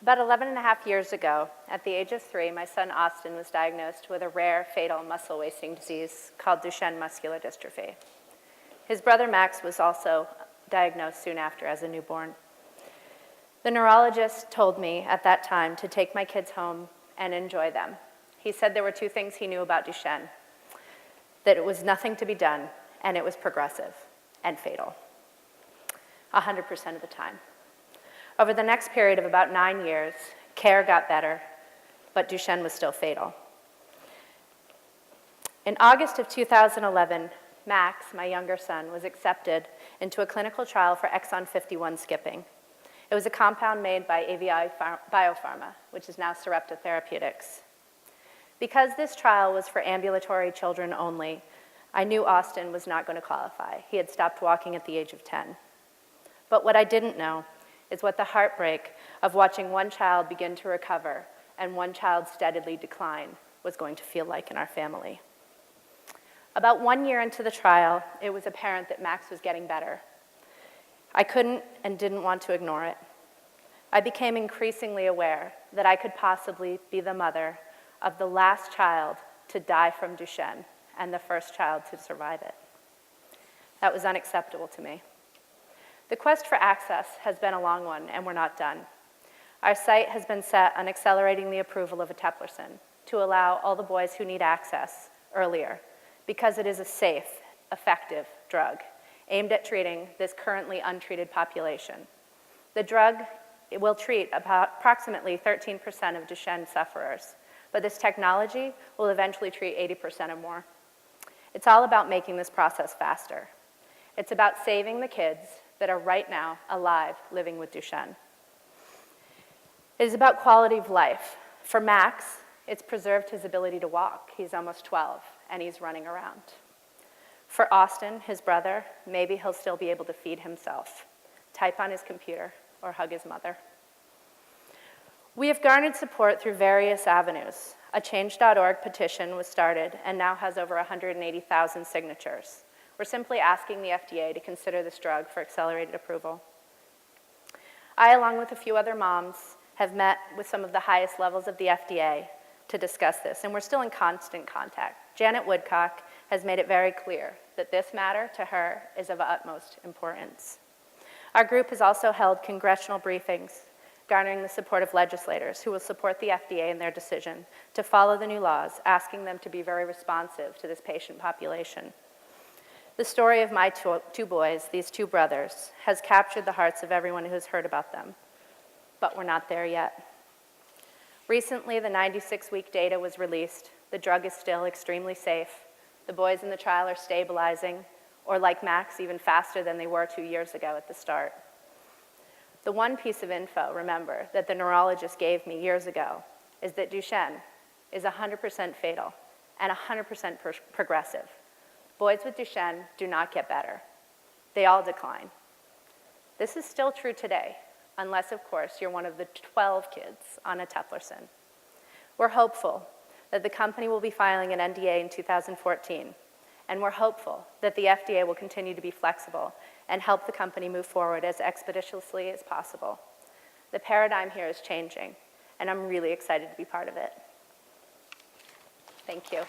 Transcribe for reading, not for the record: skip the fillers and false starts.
About 11 and a half years ago, at the age of 3, my son Austin was diagnosed with a rare, fatal muscle wasting disease called Duchenne muscular dystrophy. His brother Max was also diagnosed soon after as a newborn. The neurologist told me at that time to take my kids home and enjoy them. He said there were 2 things he knew about Duchenne: that it was nothing to be done, and it was progressive and fatal, 100% of the time. Over the next period of about 9 years, care got better, but Duchenne was still fatal. In August of 2011, Max, my younger son, was accepted into a clinical trial for exon 51 skipping. It was a compound made by AVI Biopharma, which is now Sarepta Therapeutics. Because this trial was for ambulatory children only, I knew Austin was not going to qualify. He had stopped walking at the age of 10. But what I didn't know is what the heartbreak of watching one child begin to recover and one child steadily decline was going to feel like in our family. About 1 year into the trial, it was apparent that Max was getting better. I couldn't and didn't want to ignore it. I became increasingly aware that I could possibly be the mother of the last child to die from Duchenne and the first child to survive it. That was unacceptable to me. The quest for access has been a long one, and we're not done. Our sight has been set on accelerating the approval of eteplirsen to allow all the boys who need access earlier, because it is a safe, effective drug aimed at treating this currently untreated population. The drug will treat approximately 13% of Duchenne sufferers, but this technology will eventually treat 80% or more. It's all about making this process faster. It's about saving the kids that are right now alive living with Duchenne. It is about quality of life. For Max, it's preserved his ability to walk. He's almost 12, and he's running around. For Austin, his brother, maybe he'll still be able to feed himself, type on his computer, or hug his mother. We have garnered support through various avenues. A Change.org petition was started and now has over 180,000 signatures. We're simply asking the FDA to consider this drug for accelerated approval. I, along with a few other moms, have met with some of the highest levels of the FDA to discuss this, and we're still in constant contact. Janet Woodcock has made it very clear that this matter to her is of utmost importance. Our group has also held congressional briefings, garnering the support of legislators who will support the FDA in their decision to follow the new laws, asking them to be very responsive to this patient population. The story of my two boys, these 2 brothers, has captured the hearts of everyone who has heard about them, but we're not there yet. Recently, the 96-week data was released. The drug is still extremely safe. The boys in the trial are stabilizing, or like Max, even faster than they were 2 years ago at the start. The one piece of info, remember, that the neurologist gave me years ago is that Duchenne is 100% fatal and 100% progressive. Boys with Duchenne do not get better. They all decline. This is still true today, unless, of course, you're one of the 12 kids on eteplirsen. We're hopeful that the company will be filing an NDA in 2014, and we're hopeful that the FDA will continue to be flexible and help the company move forward as expeditiously as possible. The paradigm here is changing, and I'm really excited to be part of it. Thank you.